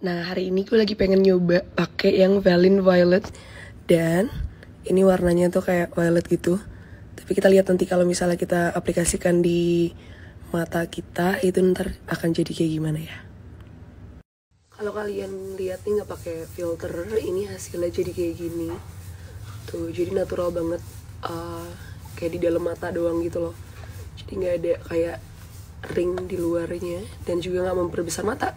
Nah, hari ini gue lagi pengen nyoba pakai yang Vaseline Violet. Dan ini warnanya tuh kayak violet gitu. Tapi kita lihat nanti kalau misalnya kita aplikasikan di mata kita, itu ntar akan jadi kayak gimana ya. Kalau kalian lihat nih nggak pakai filter, ini hasilnya jadi kayak gini. Tuh, jadi natural banget. Kayak di dalam mata doang gitu loh. Jadi nggak ada kayak ring di luarnya. Dan juga nggak memperbesar mata.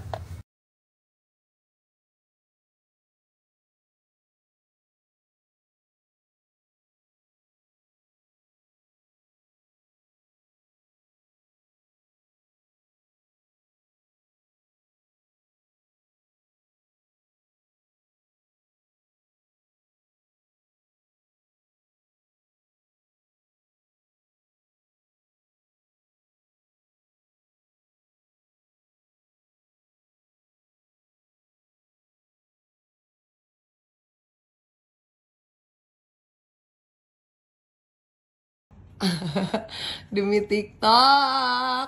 Demi TikTok.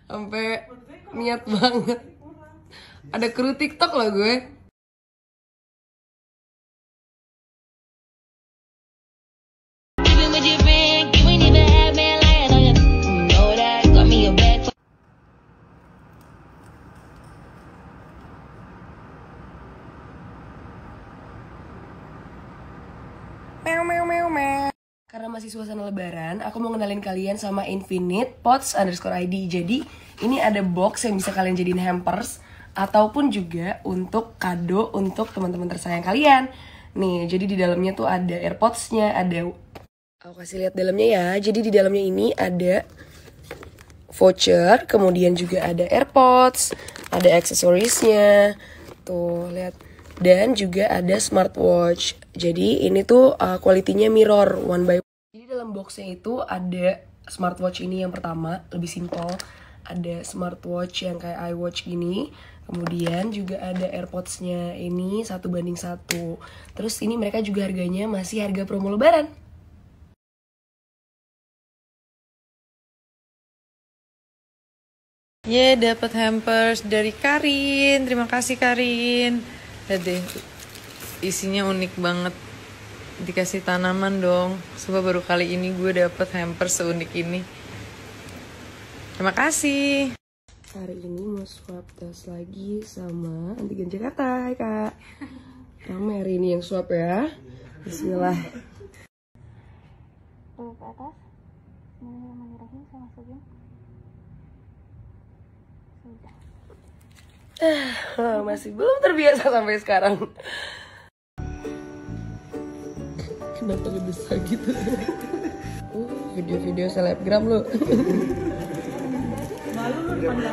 Sampai niat banget. Ada kru TikTok loh gue. Karena masih suasana lebaran, aku mau ngenalin kalian sama Infinite Pots_ID. Jadi ini ada box yang bisa kalian jadiin hampers ataupun juga untuk kado untuk teman-teman tersayang kalian. Nih, jadi di dalamnya tuh ada AirPods-nya, ada, aku kasih lihat dalamnya ya. Jadi di dalamnya ini ada voucher, kemudian juga ada AirPods, ada aksesorisnya. Tuh, lihat. Dan juga ada smartwatch. Jadi ini tuh kualitinya mirror one by one. Jadi dalam boxnya itu ada smartwatch ini yang pertama, lebih simple. Ada smartwatch yang kayak iWatch gini. Kemudian juga ada AirPods-nya ini 1:1. Terus ini mereka juga harganya masih harga promo lebaran. Dapat hampers dari Karin. Terima kasih Karin. Lihat deh, isinya unik banget. Dikasih tanaman dong. Coba baru kali ini gue dapet hampers seunik ini. Terima kasih. Hari ini mau swab tes lagi sama Antigen Jakarta. Hai kak. Rame hari ini yang swab ya. Bismillah. Tuh ke atas. Bismillahirrahmanirrahim. Saya masukin. Sudah. Masih belum terbiasa sampai sekarang. Kenapa ngedesak gitu? Video-video selebgram lo. Malu lu depan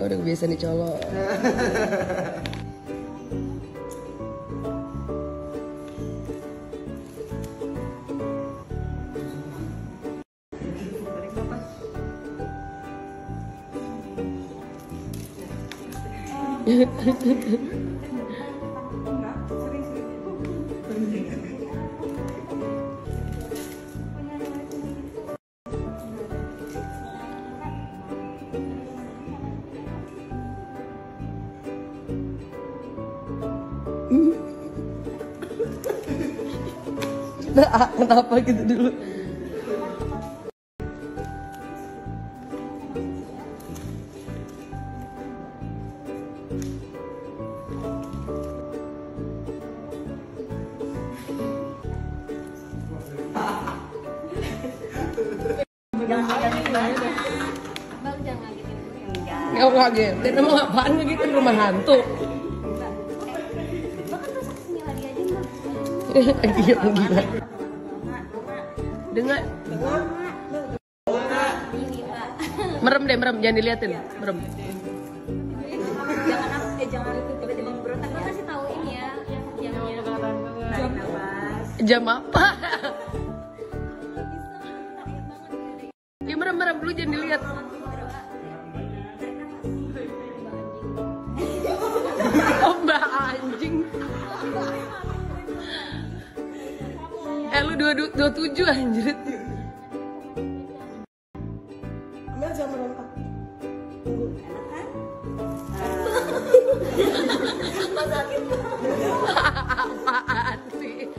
Udah biasa dicolok. Kenapa gitu dulu? Nggak ngagetin, emang apaan ngagetin rumah hantu? Iya, gila. Dengar. Merem deh, merem, jangan diliatin. Merem. Jangan itu tiba-tiba berontak. Gue kasih tahu ini ya, jamnya. Jam apa? Ya merem dulu, jangan dilihat. Oh, mbak anjing. 227 anjir. Amel jangan merontak. Tunggu. Enak kan? Apaan sih?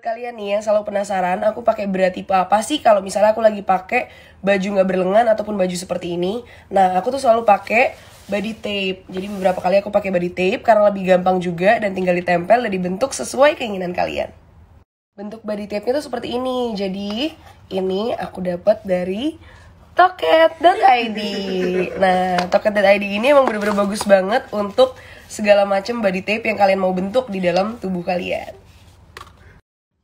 Kalian nih yang selalu penasaran aku pakai bra tipe apa sih kalau misalnya aku lagi pakai baju nggak berlengan ataupun baju seperti ini. Nah aku tuh selalu pakai body tape. Jadi beberapa kali aku pakai body tape karena lebih gampang juga dan tinggal ditempel dan dibentuk sesuai keinginan kalian. Bentuk body tape-nya tuh seperti ini. Jadi ini aku dapat dari Toket.id. Nah, Toket.id ini emang bener-bener bagus banget untuk segala macam body tape yang kalian mau bentuk di dalam tubuh kalian.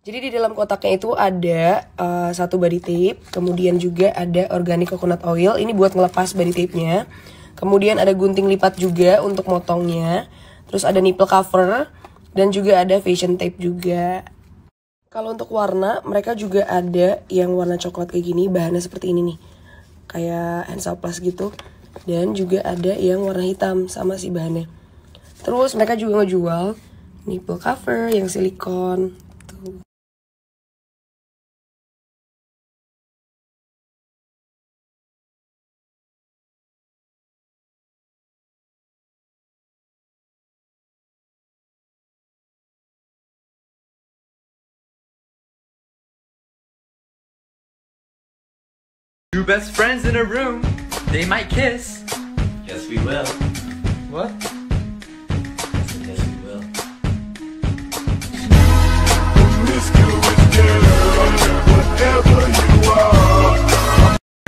Jadi di dalam kotaknya itu ada satu body tape, kemudian juga ada organic coconut oil, ini buat ngelepas body tape-nya. Kemudian ada gunting lipat juga untuk motongnya. Terus ada nipple cover dan juga ada fashion tape juga. Kalau untuk warna, mereka juga ada yang warna coklat kayak gini, bahannya seperti ini nih. Kayak Hansaplast gitu. Dan juga ada yang warna hitam, sama sih bahannya. Terus mereka juga ngejual nipple cover yang silikon. Tuh. Two best friends in a room, they might kiss. Yes, we will. What? Yes, we will.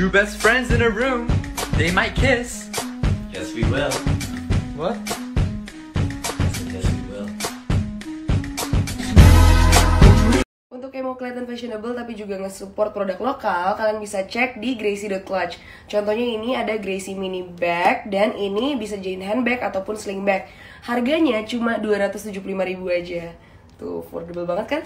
Two best friends in a room, they might kiss. Yes, we will. What? Yes, we will. Untuk yang mau kelihatan fashionable tapi juga nge-support produk lokal, kalian bisa cek di Gracie.clutch. Contohnya ini ada Gracie mini bag dan ini bisa jadi handbag ataupun sling bag. Harganya cuma 275.000 aja. Tuh, affordable banget kan?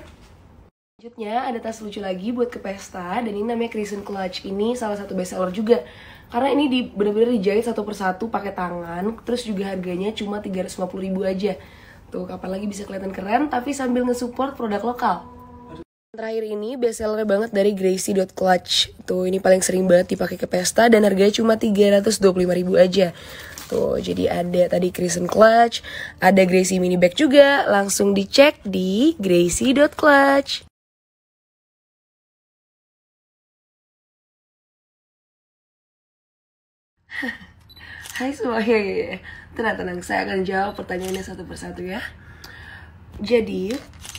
Selanjutnya ada tas lucu lagi buat ke pesta dan ini namanya Crescent Clutch. Ini salah satu best seller juga. Karena ini bener-bener dijahit satu persatu pakai tangan, terus juga harganya cuma 350.000 aja. Tuh, kapan lagi bisa kelihatan keren tapi sambil nge-support produk lokal. Terakhir ini bestseller banget dari Gracie.clutch. Tuh, ini paling sering banget dipakai ke pesta dan harganya cuma 325.000 aja. Tuh, jadi ada tadi Crescent Clutch, ada Gracie mini bag juga. Langsung dicek di Gracie.clutch. Hai semuanya, tenang-tenang, saya akan jawab pertanyaannya satu persatu ya. Jadi,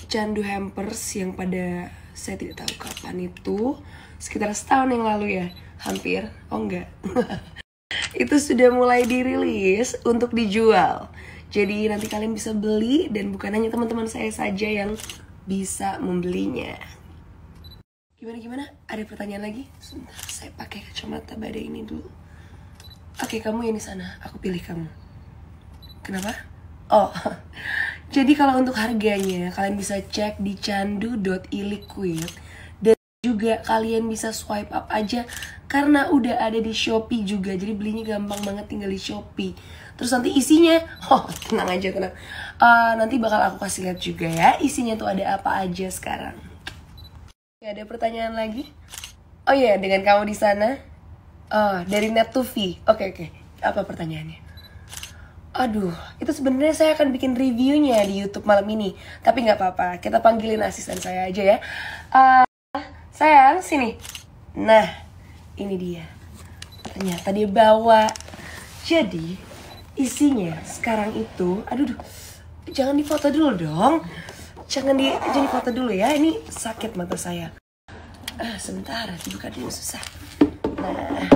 candu hampers yang pada saya tidak tahu kapan itu sekitar setahun yang lalu ya, hampir, oh enggak itu sudah mulai dirilis untuk dijual. Jadi nanti kalian bisa beli dan bukan hanya teman-teman saya saja yang bisa membelinya. Gimana? Ada pertanyaan lagi? Sebentar, saya pakai kacamata badai ini dulu. Oke, kamu yang di sana, aku pilih kamu. Kenapa? Oh, jadi kalau untuk harganya kalian bisa cek di candu.iliquid dan juga kalian bisa swipe up aja karena udah ada di Shopee juga. Jadi belinya gampang banget, tinggal di Shopee. Terus nanti isinya, tenang aja, tenang. Nanti bakal aku kasih lihat juga ya, isinya tuh ada apa aja sekarang. Oke, ada pertanyaan lagi? Oh iya, dengan kamu di sana. Dari Net2V. Oke. Apa pertanyaannya? Aduh, itu sebenarnya saya akan bikin reviewnya di YouTube malam ini. Tapi nggak apa-apa, kita panggilin asisten saya aja ya. Sayang, sini. Nah, ini dia. Ternyata dia bawa. Jadi, isinya sekarang itu, jangan difoto dulu dong. Jangan difoto dulu ya. Ini sakit mata saya. Sebentar, dibuka dulu susah. Nah,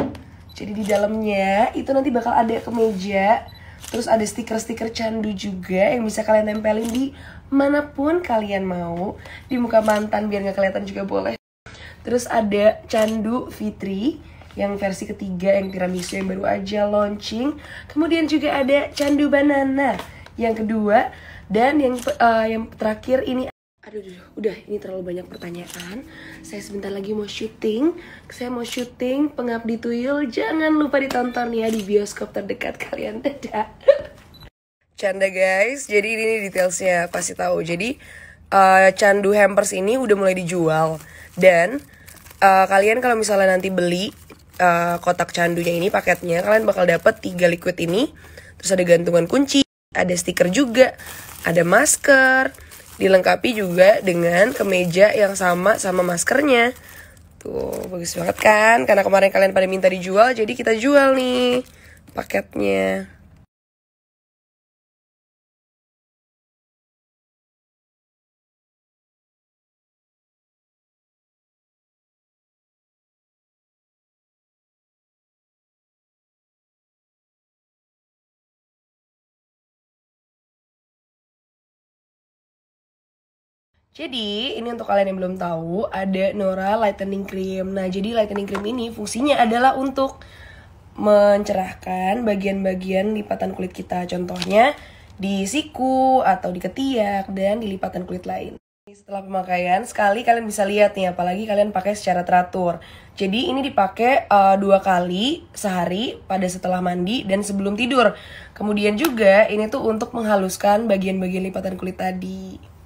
jadi di dalamnya itu nanti bakal ada kemeja. Terus ada stiker-stiker candu juga yang bisa kalian tempelin di manapun kalian mau. Di muka mantan biar gak kelihatan juga boleh. Terus ada candu Fitri yang versi ketiga yang tiramisu yang baru aja launching. Kemudian juga ada candu banana yang kedua. Dan yang terakhir ini, udah ini terlalu banyak pertanyaan. Saya sebentar lagi mau syuting. Saya mau syuting Pengabdi Tuyul. Jangan lupa ditonton ya di bioskop terdekat kalian. Dadah. Canda guys, jadi ini detailsnya kasih tahu. Jadi candu hampers ini udah mulai dijual dan kalian kalau misalnya nanti beli kotak candunya ini paketnya, kalian bakal dapet 3 liquid ini. Terus ada gantungan kunci, ada stiker juga, ada masker, dilengkapi juga dengan kemeja yang sama maskernya. Tuh, bagus banget kan? Karena kemarin kalian pada minta dijual, jadi kita jual nih paketnya. Jadi, ini untuk kalian yang belum tahu, ada Nora Lightening Cream. Nah, jadi Lightening Cream ini fungsinya adalah untuk mencerahkan bagian-bagian lipatan kulit kita. Contohnya di siku atau di ketiak dan di lipatan kulit lain. Setelah pemakaian, sekali kalian bisa lihat nih, apalagi kalian pakai secara teratur. Jadi ini dipakai 2 kali sehari pada setelah mandi dan sebelum tidur. Kemudian juga ini tuh untuk menghaluskan bagian-bagian lipatan kulit tadi.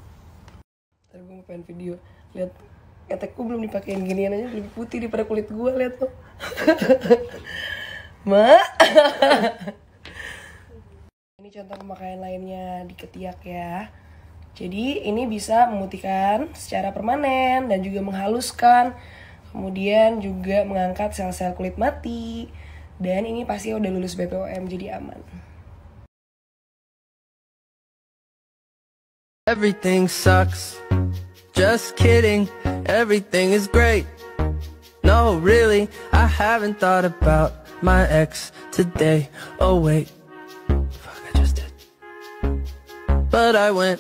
Ntar gue mau pengen video. Lihat, ketekku belum dipakein ginian aja lebih putih daripada kulit gue, lihat tuh. Mak. Ini contoh pemakaian lainnya di ketiak ya. Jadi ini bisa memutihkan secara permanen dan juga menghaluskan. Kemudian juga mengangkat sel-sel kulit mati. Dan ini pasti udah lulus BPOM, jadi aman. Everything sucks. Just kidding. Everything is great. No, really, I haven't thought about my ex today. Oh wait, fuck, I just did. But I went.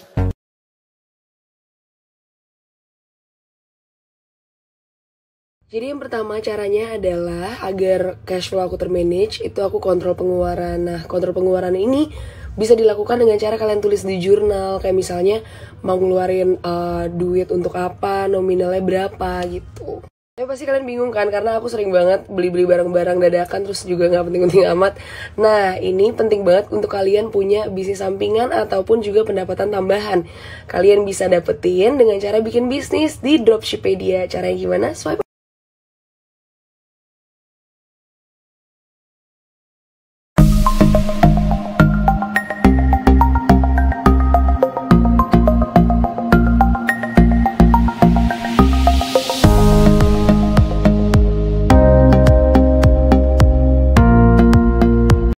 Jadi yang pertama caranya adalah agar cash flow aku termanage, itu aku kontrol pengeluaran. Nah, kontrol pengeluaran ini bisa dilakukan dengan cara kalian tulis di jurnal. Kayak misalnya mau ngeluarin duit untuk apa, nominalnya berapa gitu. Tapi pasti kalian bingung kan, karena aku sering banget beli-beli barang-barang dadakan terus juga gak penting-penting amat. Nah, ini penting banget untuk kalian punya bisnis sampingan ataupun juga pendapatan tambahan. Kalian bisa dapetin dengan cara bikin bisnis di Dropshipedia. Caranya gimana? Swipe